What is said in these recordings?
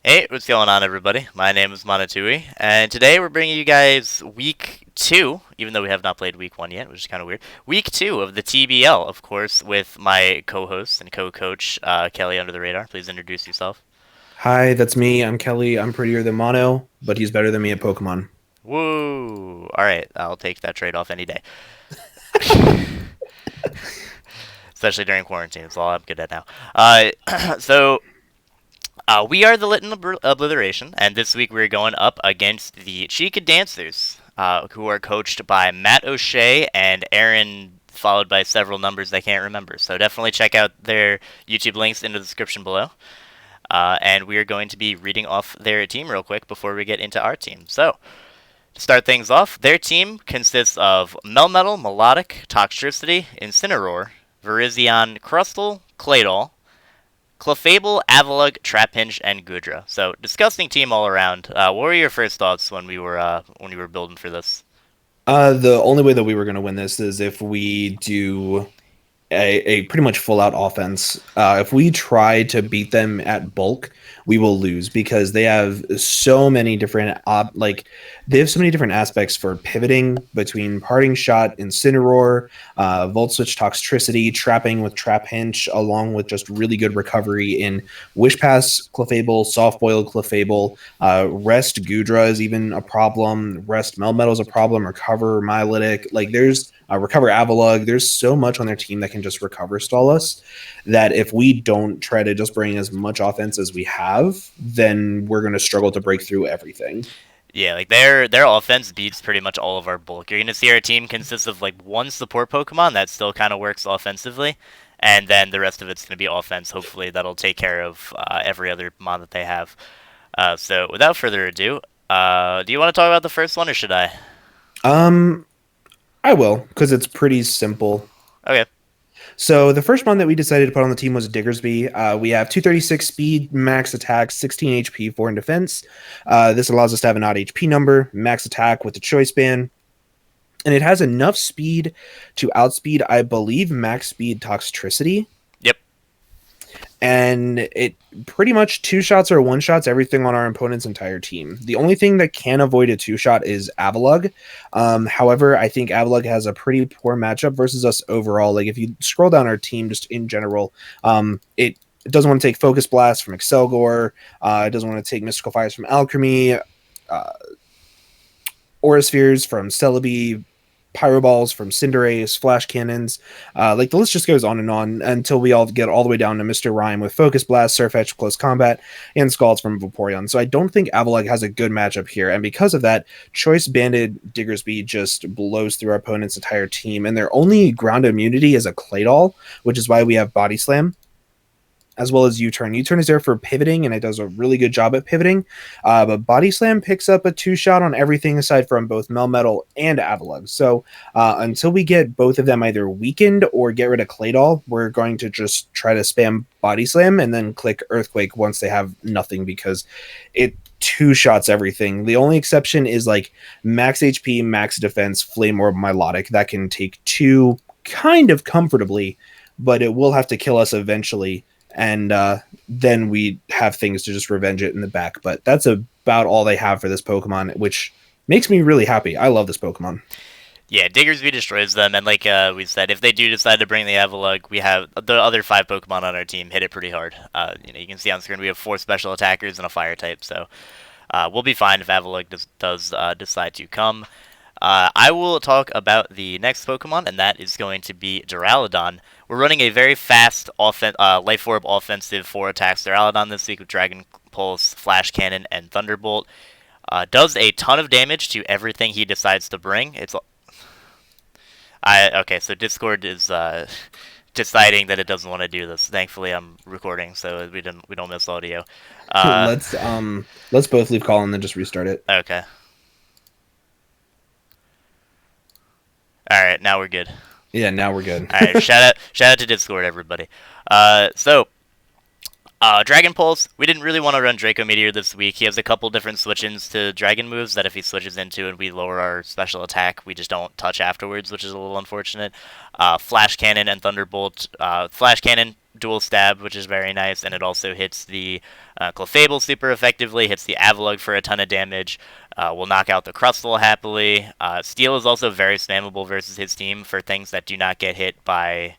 Hey, what's going on, everybody? My name is Monotui, and today we're bringing you guys week two, even though we have not played week one yet, which is kind of weird. Week two of the TBL, of course, with my co-host and co-coach, Kelly Under the Radar. Please introduce yourself. Hi, that's me. I'm Kelly. I'm prettier than Mono, but he's better than me at Pokemon. Woo! All right, I'll take that trade-off any day, especially during quarantine. It's all I'm good at now. So we are the Litten Obliteration, and this week we're going up against the Chika Dancers, who are coached by Matt O'Shea and Aaron, followed by several numbers I can't remember. So definitely check out their YouTube links in the description below. And we are going to be reading off their team real quick before we get into our team. So, to start things off, their team consists of Melmetal, Melodic, Toxtricity, Incineroar, Virizion, Crustle, Claydol, Clefable, Avalugg, Trapinch, and Goodra. So disgusting team all around. What were your first thoughts when you were building for this? The only way that we were going to win this is if we do a pretty much full out offense. If we try to beat them at bulk, we will lose because they have so many different they have so many different aspects for pivoting between parting shot, incineroar, volt switch toxicity, trapping with trap hinge, along with just really good recovery in wish pass clefable, soft boiled clefable, rest Gudra is even a problem, rest Melmetal is a problem, recover Myelitic. Like there's recover Avalugg. There's so much on their team that can just recover stall us that if we don't try to just bring as much offense as we have, then we're going to struggle to break through everything. Yeah, like their offense beats pretty much all of our bulk. You're gonna see our team consists of like one support Pokemon that still kind of works offensively, and then the rest of it's gonna be offense. Hopefully, that'll take care of every other mon that they have. So without further ado, do you want to talk about the first one or should I? Um, I will because it's pretty simple. Okay. So the first one that we decided to put on the team was Diggersby. We have 236 speed, max attack, 16 HP, 4 in defense. This allows us to have an odd HP number, max attack with the choice band, and it has enough speed to outspeed, I believe, max speed Toxtricity. Yep. And it pretty much two shots or one shots everything on our opponent's entire team. The only thing that can avoid a two shot is Avalugg. However, I think Avalugg has a pretty poor matchup versus us overall. Like if you scroll down our team just in general, it doesn't want to take Focus Blast from Excelgor. It doesn't want to take Mystical Fires from Alchemy. Uh, Aura Spheres from Celebi, Pyroballs from Cinderace, Flash Cannons. Like the list just goes on and on until we all get all the way down to Mr. Rhyme with Focus Blast, Surf Edge, Close Combat, and Scalds from Vaporeon. So I don't think Avalugg has a good matchup here. And because of that, Choice Banded Diggersby just blows through our opponent's entire team. And their only ground immunity is a Claydol, which is why we have Body Slam as well as U-turn. U-turn is there for pivoting, and it does a really good job at pivoting. But Body Slam picks up a two-shot on everything aside from both Melmetal and Avalugg. So until we get both of them either weakened or get rid of Claydol, we're going to just try to spam Body Slam and then click Earthquake once they have nothing because it two shots everything. The only exception is like max HP, max defense, Flame Orb, Milotic. That can take two kind of comfortably, but it will have to kill us eventually and then we have things to just revenge it in the back. But that's about all they have for this Pokemon, which makes me really happy. I love this Pokemon. Yeah, Diggersby destroys them, and like we said, if they do decide to bring the Avalugg, we have the other five Pokemon on our team hit it pretty hard. You can see on screen we have four special attackers and a fire type, so we'll be fine if Avalugg does decide to come. I will talk about the next Pokemon, and that is going to be Duraludon. We're running a very fast Life Orb offensive 4 attacks Duraludon this week with Dragon Pulse, Flash Cannon, and Thunderbolt. Does a ton of damage to everything he decides to bring. Okay, so Discord is deciding that it doesn't want to do this. Thankfully, I'm recording, so we don't miss audio. Uh, Let's both leave call and then just restart it. okay. All right, now we're good. Yeah, now we're good. All right, shout out to Discord, everybody. So Dragon Pulse, we didn't really want to run Draco Meteor this week. He has a couple different switch-ins to Dragon moves that if he switches into and we lower our special attack, we just don't touch afterwards, which is a little unfortunate. Flash Cannon and Thunderbolt. Flash Cannon, dual stab, which is very nice, and it also hits the Clefable super effectively, hits the Avalugg for a ton of damage, will knock out the Crustle happily. Steel is also very spammable versus his team for things that do not get hit by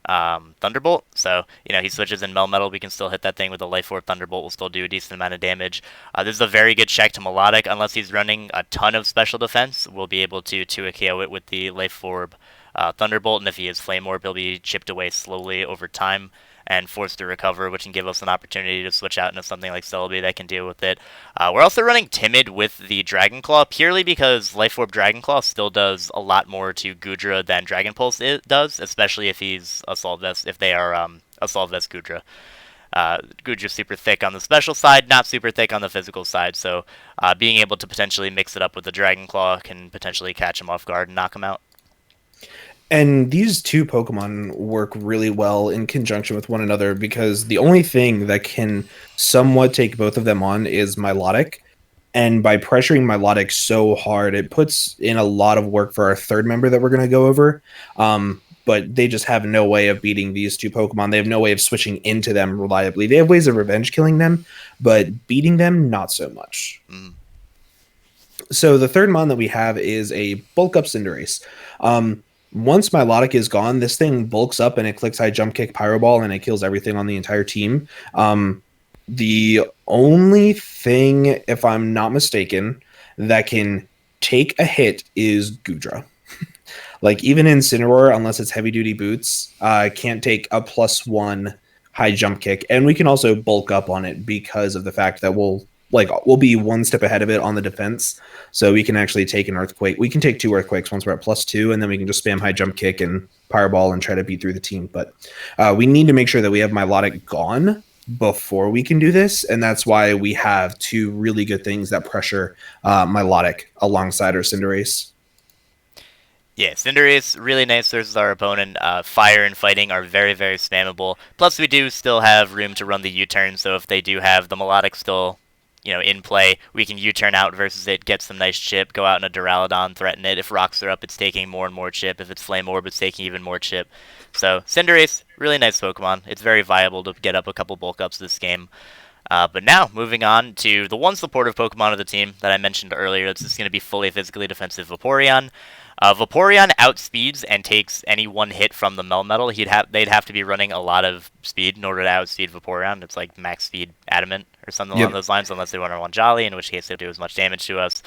Thunderbolt. So, he switches in Melmetal. We can still hit that thing with a Life Orb. Thunderbolt will still do a decent amount of damage. This is a very good check to Melodic. Unless he's running a ton of special defense, we'll be able to 2 KO it with the Life Orb Thunderbolt. And if he has Flame Orb, he'll be chipped away slowly over time and forced to recover, which can give us an opportunity to switch out into something like Celebi that can deal with it. We're also running Timid with the Dragon Claw purely because Life Orb Dragon Claw still does a lot more to Goodra than Dragon Pulse does, especially if he's Assault Vest, if they are Assault Vest Goodra. Gudra's super thick on the special side, not super thick on the physical side, so being able to potentially mix it up with the Dragon Claw can potentially catch him off guard and knock him out. And these two Pokemon work really well in conjunction with one another because the only thing that can somewhat take both of them on is Milotic. And by pressuring Milotic so hard, it puts in a lot of work for our third member that we're going to go over. But they just have no way of beating these two Pokemon. They have no way of switching into them reliably. They have ways of revenge killing them, but beating them, not so much. Mm. So the third mon that we have is a Bulk Up Cinderace. Once Milotic is gone, this thing bulks up and it clicks High Jump Kick Pyro Ball and it kills everything on the entire team. The only thing, if I'm not mistaken, that can take a hit is Goodra. Like even Incineroar, unless it's heavy duty boots, can't take a +1 high jump kick, and we can also bulk up on it because of the fact that we'll be one step ahead of it on the defense, so we can actually take an earthquake. We can take 2 earthquakes once we're at +2, and then we can just spam high jump kick and Fireball and try to beat through the team. But we need to make sure that we have Milotic gone before we can do this, and that's why we have 2 really good things that pressure Milotic alongside our Cinderace. Yeah, Cinderace, really nice versus our opponent. Fire and Fighting are very, very spammable. Plus, we do still have room to run the U-turn, so if they do have the Melodic still, in play, we can U-turn out versus it, get some nice chip, go out in a Duraludon, threaten it. If rocks are up, it's taking more and more chip. If it's Flame Orb, it's taking even more chip. So, Cinderace, really nice Pokemon. It's very viable to get up a couple bulk ups this game. But now, moving on to the one supportive Pokemon of the team that I mentioned earlier. That's just going to be fully physically defensive Vaporeon. Vaporeon outspeeds and takes any one hit from the Melmetal. They'd have to be running a lot of speed in order to outspeed Vaporeon. It's like max speed Adamant or something along those lines, unless they want to run Jolly, in which case they'll do as much damage to us.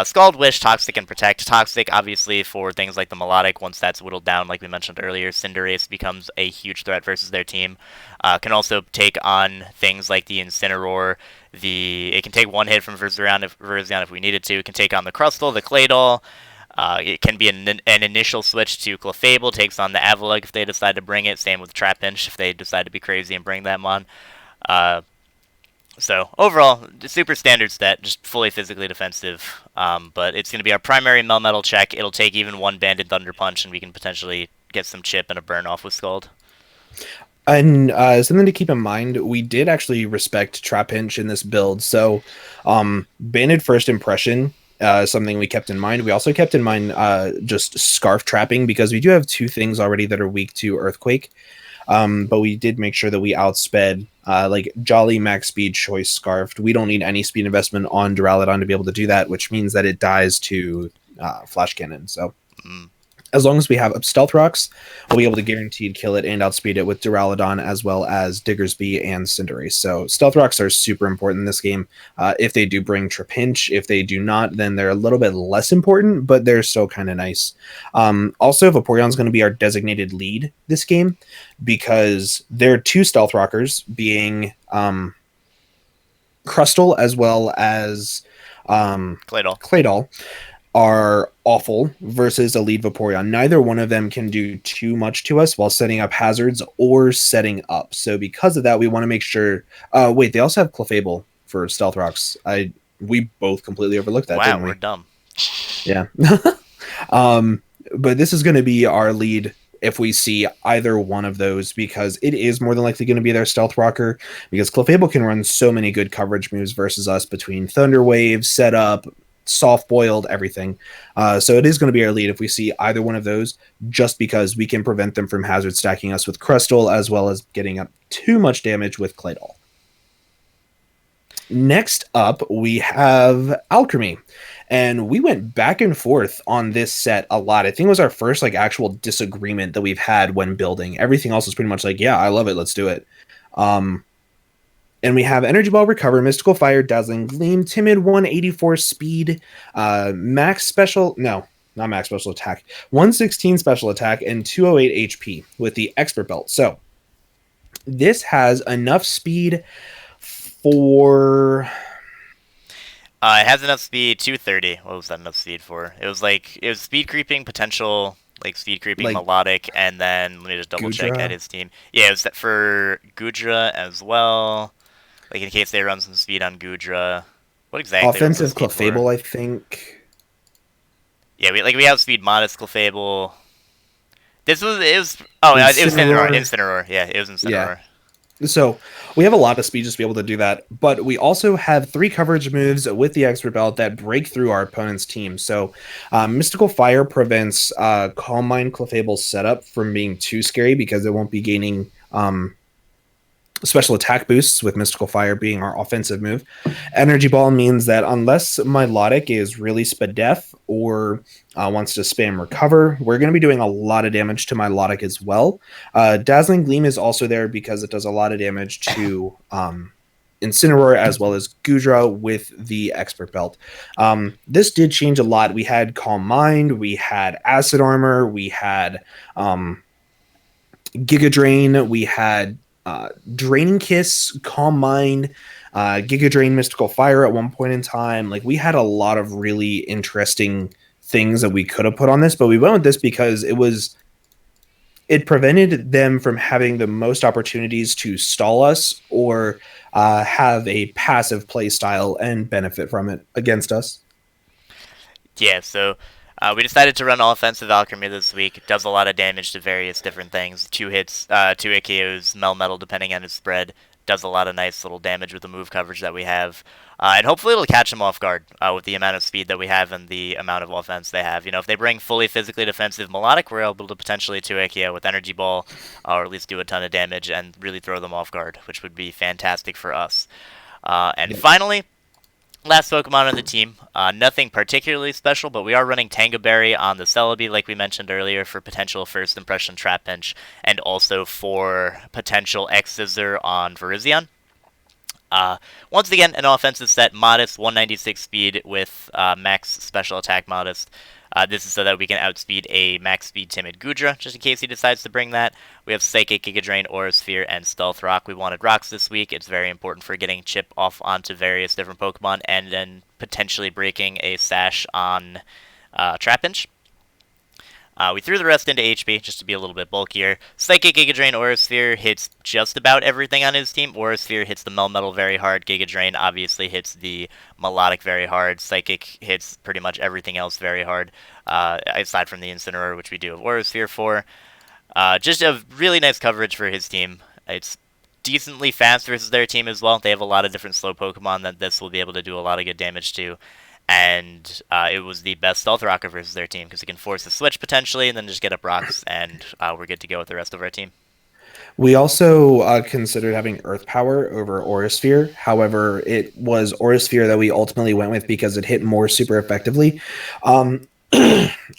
Scald, Wish, Toxic, and Protect. Toxic, obviously, for things like the Melodic. Once that's whittled down, like we mentioned earlier, Cinderace becomes a huge threat versus their team. Can also take on things like the Incineroar. It can take one hit from Virizion if we needed to. It can take on the Crustle, the Claydol. It can be an initial switch to Clefable, takes on the Avalugg if they decide to bring it. Same with Trapinch if they decide to be crazy and bring them on. So overall, super standard stat, just fully physically defensive. But it's going to be our primary Melmetal check. It'll take even one Banded Thunder Punch, and we can potentially get some chip and a burn off with Scald. And something to keep in mind, we did actually respect Trapinch in this build. So Banded First Impression, something we kept in mind. We also kept in mind just Scarf Trapping, because we do have 2 things already that are weak to Earthquake. But we did make sure that we outsped like Jolly, Max Speed, Choice, Scarfed. We don't need any speed investment on Duraludon to be able to do that, which means that it dies to Flash Cannon. So as long as we have Stealth Rocks, we'll be able to guaranteed kill it and outspeed it with Duraludon as well as Diggersby and Cinderace. So Stealth Rocks are super important in this game. If they do bring Trapinch, if they do not, then they're a little bit less important, but they're still kind of nice. Also, Vaporeon's going to be our designated lead this game because there are 2 Stealth Rockers, being Crustle as well as Claydol. Are awful versus a lead Vaporeon. Neither one of them can do too much to us while setting up hazards or setting up. So because of that, we want to make sure... wait, they also have Clefable for Stealth Rocks. We both completely overlooked that, didn't we? Wow, we're dumb. Yeah. But this is going to be our lead if we see either one of those, because it is more than likely going to be their stealth rocker, because Clefable can run so many good coverage moves versus us between Thunder Wave, setup, soft boiled, everything. So it is going to be our lead if we see either one of those, just because we can prevent them from hazard stacking us with Crystal as well as getting up too much damage with Claydol. Next up, we have Alchemy. And we went back and forth on this set a lot. I think it was our first like actual disagreement that we've had when building. Everything else was pretty much like, yeah, I love it, let's do it. Um, and we have Energy Ball Recover, Mystical Fire, Dazzling Gleam, Timid 184 Speed, Max Special, no, not Max Special Attack, 116 Special Attack, and 208 HP with the Expert Belt. So this has enough speed for It has enough speed, 230. What was that enough speed for? It was speed creeping, potential, like speed creeping like melodic, and then let me just double check at Gudra. his team. Yeah, it was set for Gudra as well. Like in case they run some speed on Gudra. What exactly was the Offensive speed for? Clefable, I think. Yeah, we have speed modest Clefable. This was it was oh it was Incineroar. Incineroar. Incineroar. Yeah, it was Yeah. Incineroar. So we have a lot of speed just to be able to do that, but we also have 3 coverage moves with the expert belt that break through our opponent's team. So Mystical Fire prevents Calm Mind Clefable's setup from being too scary because it won't be gaining special attack boosts with Mystical Fire being our offensive move. Energy Ball means that unless Milotic is really Spadef or wants to spam Recover, we're going to be doing a lot of damage to Milotic as well. Dazzling Gleam is also there because it does a lot of damage to Incineroar as well as Gudra with the Expert Belt. This did change a lot. We had Calm Mind, we had Acid Armor, we had Giga Drain, we had Draining Kiss, Calm Mind, Giga Drain, Mystical Fire at one point in time. Like we had a lot of really interesting things that we could have put on this, but we went with this because it prevented them from having the most opportunities to stall us or have a passive play style and benefit from it against us. Yeah, so we decided to run offensive alchemy this week. It does a lot of damage to various different things. 2 hits, 2 AKOs, Melmetal depending on its spread. Does a lot of nice little damage with the move coverage that we have. And hopefully it'll catch them off guard with the amount of speed that we have and the amount of offense they have. You know, if they bring fully physically defensive Melodic, we're able to potentially 2 AKO with Energy Ball, or at least do a ton of damage and really throw them off guard, which would be fantastic for us. And Yep. finally, last Pokemon on the team. Nothing particularly special, but we are running Tango Berry on the Celebi, like we mentioned earlier, for potential first impression Trap Pinch, and also for potential X-Scissor on Virizion. Once again, an offensive set, modest 196 speed with max special attack modest. This is so that we can outspeed a max speed Timid Gudra, just in case he decides to bring that. We have Psychic, Giga Drain, Aura Sphere, and Stealth Rock. We wanted rocks this week. It's very important for getting Chip off onto various different Pokemon and then potentially breaking a Sash on Trapinch. We threw the rest into HP just to be a little bit bulkier. Psychic, Giga Drain, Aura Sphere hits just about everything on his team. Aura Sphere hits the Melmetal very hard. Giga Drain obviously hits the Melodic very hard. Psychic hits pretty much everything else very hard, aside from the Incineroar, which we do have Aura Sphere for. Just a really nice coverage for his team. It's decently fast versus their team as well. They have a lot of different slow Pokemon that this will be able to do a lot of good damage to. And it was the best Stealth Rocker versus their team because it can force a switch potentially and then just get up rocks, and we're good to go with the rest of our team. We also considered having Earth Power over Aura Sphere. However, it was Aura Sphere that we ultimately went with because it hit more super effectively. Um,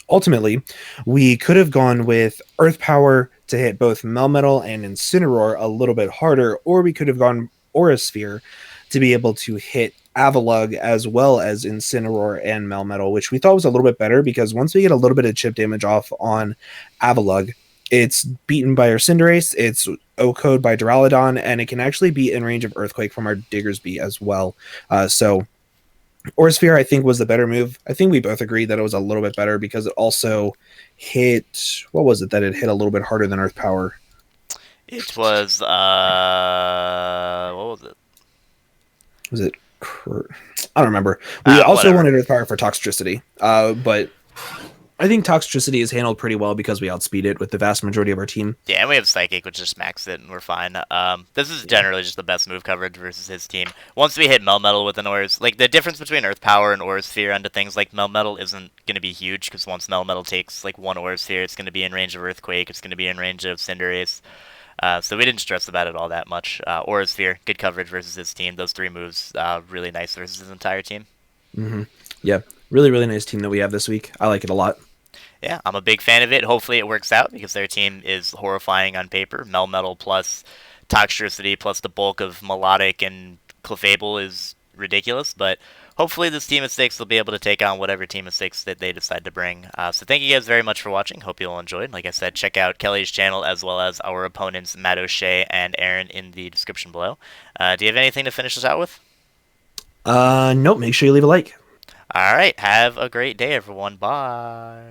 ultimately, we could have gone with Earth Power to hit both Melmetal and Incineroar a little bit harder, or we could have gone Aura Sphere to be able to hit Avalugg as well as Incineroar and Melmetal, which we thought was a little bit better because once we get a little bit of chip damage off on Avalugg, it's beaten by our Cinderace, it's O-Code by Duraludon, and it can actually be in range of Earthquake from our Diggersby as well. So Aura Sphere, I think, was the better move. I think we both agreed that it was a little bit better because it also hit, what was it that it hit a little bit harder than Earth Power? It was, what was it? Was it? I don't remember. We also Whatever. wanted Earth Power for Toxicity, but I think Toxicity is handled pretty well because we outspeed it with the vast majority of our team. Yeah, and we have Psychic, which just maxes it, and we're fine. This is Yeah. generally just the best move coverage versus his team. Once we hit Melmetal with an Aura's, like the difference between Earth Power and Aura Sphere onto things like Melmetal isn't going to be huge because once Melmetal takes like one Aura Sphere, it's going to be in range of Earthquake, it's going to be in range of Cinderace. So we didn't stress about it all that much. Aura Sphere, good coverage versus his team. Those three moves, really nice versus his entire team. Hmm. Yeah. Really, really nice team that we have this week. I like it a lot. Yeah, I'm a big fan of it. Hopefully, it works out because their team is horrifying on paper. Melmetal plus Toxtricity plus the bulk of Melodic and Clefable is ridiculous, but hopefully, this Team of Six will be able to take on whatever Team of Six that they decide to bring. So, thank you guys very much for watching. Hope you all enjoyed. Like I said, check out Kelly's channel as well as our opponents, Matt O'Shea and Aaron, in the description below. Do you have anything to finish us out with? Nope. Make sure you leave a like. All right, have a great day, everyone. Bye.